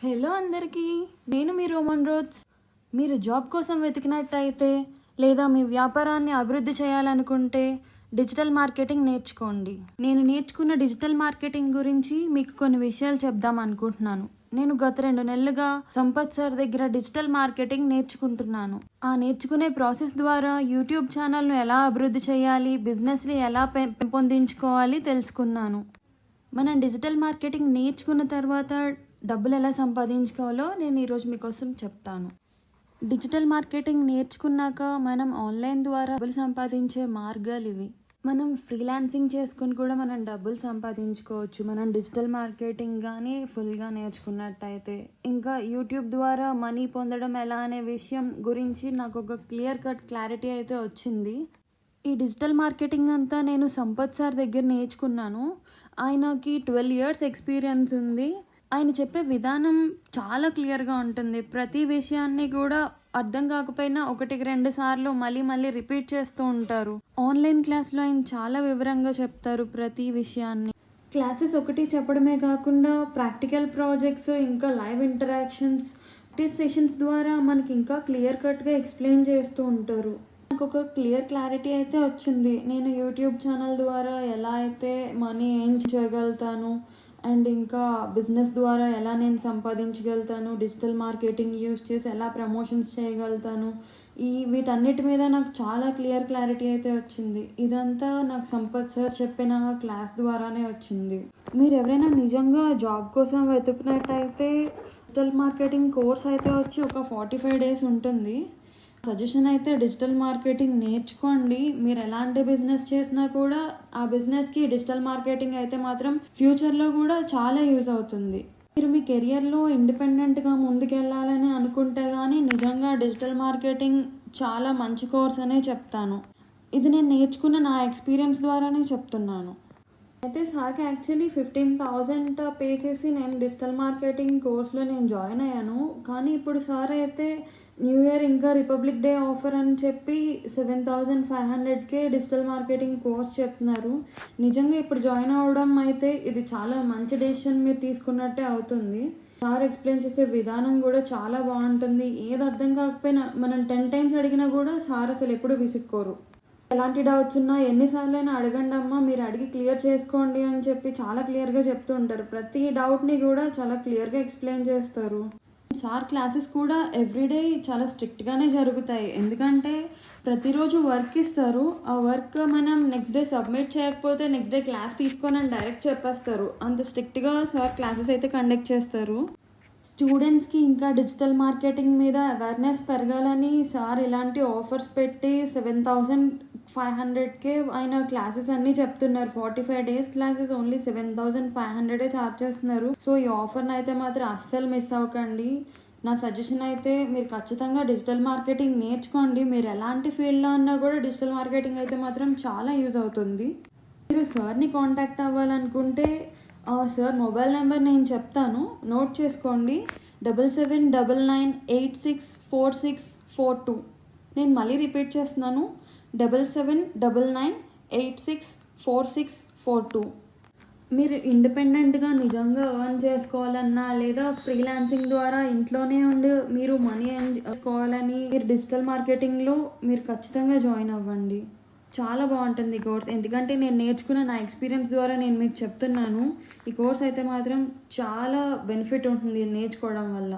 Hello అందరికీ, నేను మీ Roman roads. మీరు జాబ్ కోసం వెతికినట్టయితే లేదా మీ వ్యాపారాన్ని అభివృద్ధి చేయాలనుకుంటే డిజిటల్ మార్కెటింగ్ నేర్చుకోండి. నేను నేర్చుకున్న డిజిటల్ మార్కెటింగ్ గురించి మీకు కొన్ని విషయాలు చెప్దాం అనుకుంటున్నాను. నేను గత 2 నెలలుగా సంపత్ సార్ దగ్గర డిజిటల్ మార్కెటింగ్ నేర్చుకుంటున్నాను. ఆ నేర్చుకునే ప్రాసెస్ ద్వారా యూట్యూబ్ ఛానల్ను ఎలా అభివృద్ధి చేయాలి, బిజినెస్ని ఎలా పెంపొందించుకోవాలి తెలుసుకున్నాను. మనం డిజిటల్ మార్కెటింగ్ నేర్చుకున్న తర్వాత డబ్బులు ఎలా సంపాదించుకోవాలో నేను ఈరోజు మీకోసం చెప్తాను. డిజిటల్ మార్కెటింగ్ నేర్చుకున్నాక మనం ఆన్లైన్ ద్వారా డబ్బులు సంపాదించే మార్గాలు ఇవి. మనం ఫ్రీలాన్సింగ్ చేసుకుని కూడా మనం డబ్బులు సంపాదించుకోవచ్చు, మనం డిజిటల్ మార్కెటింగ్ కానీ ఫుల్గా నేర్చుకున్నట్టయితే. ఇంకా యూట్యూబ్ ద్వారా మనీ పొందడం ఎలా అనే విషయం గురించి నాకు ఒక క్లియర్ కట్ క్లారిటీ అయితే వచ్చింది. ఈ డిజిటల్ మార్కెటింగ్ అంతా నేను సంపత్ సార్ దగ్గర నేర్చుకున్నాను. ఆయనకి 12 years ఎక్స్పీరియన్స్ ఉంది. ఆయన చెప్పే విధానం చాలా క్లియర్గా ఉంటుంది. ప్రతి విషయాన్ని కూడా అర్థం కాకపోయినా 1-2 సార్లు మళ్ళీ రిపీట్ చేస్తూ ఉంటారు. ఆన్లైన్ క్లాస్లో ఆయన చాలా వివరంగా చెప్తారు ప్రతి విషయాన్ని. క్లాసెస్ ఒకటి చెప్పడమే కాకుండా ప్రాక్టికల్ ప్రాజెక్ట్స్, ఇంకా లైవ్ ఇంటరాక్షన్స్, ప్రాక్టీస్ సెషన్స్ ద్వారా మనకి ఇంకా క్లియర్ కట్గా ఎక్స్ప్లెయిన్ చేస్తూ ఉంటారు. నాకు ఒక క్లియర్ క్లారిటీ అయితే వచ్చింది. నేను యూట్యూబ్ ఛానల్ ద్వారా ఎలా అయితే మనీ ఎర్న్ చేయగలుగుతాను అండ్ ఇంకా బిజినెస్ ద్వారా ఎలా నేను సంపాదించగలుగుతాను, డిజిటల్ మార్కెటింగ్ యూజ్ చేసి ఎలా ప్రమోషన్స్ చేయగలుగుతాను, వీటన్నిటి మీద నాకు చాలా క్లియర్ క్లారిటీ అయితే వచ్చింది. ఇదంతా నాకు సంపత్ సార్ చెప్పిన క్లాస్ ద్వారానే వచ్చింది. మీరు ఎవరైనా నిజంగా జాబ్ కోసం వెతుకున్నట్టయితే డిజిటల్ మార్కెటింగ్ కోర్స్ అయితే వచ్చి ఒక 45 days ఉంటుంది. సజెషన్ అయితే డిజిటల్ మార్కెటింగ్ నేర్చుకోండి. మీరు ఎలాంటి బిజినెస్ చేసినా కూడా ఆ బిజినెస్కి డిజిటల్ మార్కెటింగ్ అయితే మాత్రం ఫ్యూచర్లో కూడా చాలా యూజ్ అవుతుంది. మీరు మీ కెరియర్లో ఇండిపెండెంట్గా ముందుకెళ్ళాలని అనుకుంటే కానీ నిజంగా డిజిటల్ మార్కెటింగ్ చాలా మంచి కోర్స్ అనే చెప్తాను. ఇది నేను నేర్చుకున్న నా ఎక్స్పీరియన్స్ ద్వారానే చెప్తున్నాను. అయితే సార్కి యాక్చువల్లీ 15,000 పే చేసి నేను డిజిటల్ మార్కెటింగ్ కోర్స్లో నేను జాయిన్ అయ్యాను. కానీ ఇప్పుడు సార్ అయితే న్యూ ఇయర్ ఇంకా రిపబ్లిక్ డే ఆఫర్ అని చెప్పి 7,500కే డిజిటల్ మార్కెటింగ్ కోర్స్ చెప్తున్నారు. నిజంగా ఇప్పుడు జాయిన్ అవ్వడం అయితే ఇది చాలా మంచి డెసిషన్ మీరు తీసుకున్నట్టే అవుతుంది. సార్ ఎక్స్ప్లెయిన్ చేసే విధానం కూడా చాలా బాగుంటుంది. ఏది అర్థం కాకపోయినా మనం 10 times అడిగినా కూడా సార్ అసలు ఎప్పుడు విసుక్కోరు. ఎలాంటి డౌట్స్ ఉన్నా ఎన్నిసార్లు అయినా అడగండి అమ్మా, మీరు అడిగి క్లియర్ చేసుకోండి అని చెప్పి చాలా క్లియర్గా చెప్తూ ఉంటారు. ప్రతి డౌట్ని కూడా చాలా క్లియర్గా ఎక్స్ప్లెయిన్ చేస్తారు. సార్ క్లాసెస్ కూడా ఎవ్రీడే చాలా స్ట్రిక్ట్గానే జరుగుతాయి. ఎందుకంటే ప్రతిరోజు వర్క్ ఇస్తారు. ఆ వర్క్ మనం నెక్స్ట్ డే సబ్మిట్ చేయకపోతే నెక్స్ట్ డే క్లాస్ తీసుకొని డైరెక్ట్ చెప్పేస్తారు. అంత స్ట్రిక్ట్గా సార్ క్లాసెస్ అయితే కండక్ట్ చేస్తారు. స్టూడెంట్స్కి ఇంకా డిజిటల్ మార్కెటింగ్ మీద అవేర్నెస్ పెరగాలని సార్ ఇలాంటి ఆఫర్స్ పెట్టి 7,500కే ఆయన క్లాసెస్ అన్నీ చెప్తున్నారు. 45 days క్లాసెస్ ఓన్లీ 7,500 ఛార్జ్ చేస్తున్నారు. సో ఈ ఆఫర్ని అయితే మాత్రం అస్సలు మిస్ అవ్వకండి. నా సజెషన్ అయితే మీరు ఖచ్చితంగా డిజిటల్ మార్కెటింగ్ నేర్చుకోండి. మీరు ఎలాంటి ఫీల్డ్లో ఉన్నా కూడా డిజిటల్ మార్కెటింగ్ అయితే మాత్రం చాలా యూజ్ అవుతుంది. మీరు సార్ని కాంటాక్ట్ అవ్వాలనుకుంటే సార్ మొబైల్ నెంబర్ నేను చెప్తాను, నోట్ చేసుకోండి. 7799864642. నేను మళ్ళీ రిపీట్ చేస్తున్నాను, 7799864642. మీరు ఇండిపెండెంట్గా నిజంగా ఎర్న్ చేసుకోవాలన్నా లేదా ఫ్రీలాన్సింగ్ ద్వారా ఇంట్లోనే ఉండి మీరు మనీ ఎర్న్ చేసుకోవాలని మీరు డిజిటల్ మార్కెటింగ్లో మీరు ఖచ్చితంగా జాయిన్ అవ్వండి. చాలా బాగుంటుంది ఈ కోర్స్. ఎందుకంటే నేను నేర్చుకున్న నా ఎక్స్పీరియన్స్ ద్వారా నేను మీకు చెప్తున్నాను. ఈ కోర్స్ అయితే మాత్రం చాలా బెనిఫిట్ ఉంటుంది నేర్చుకోవడం వల్ల.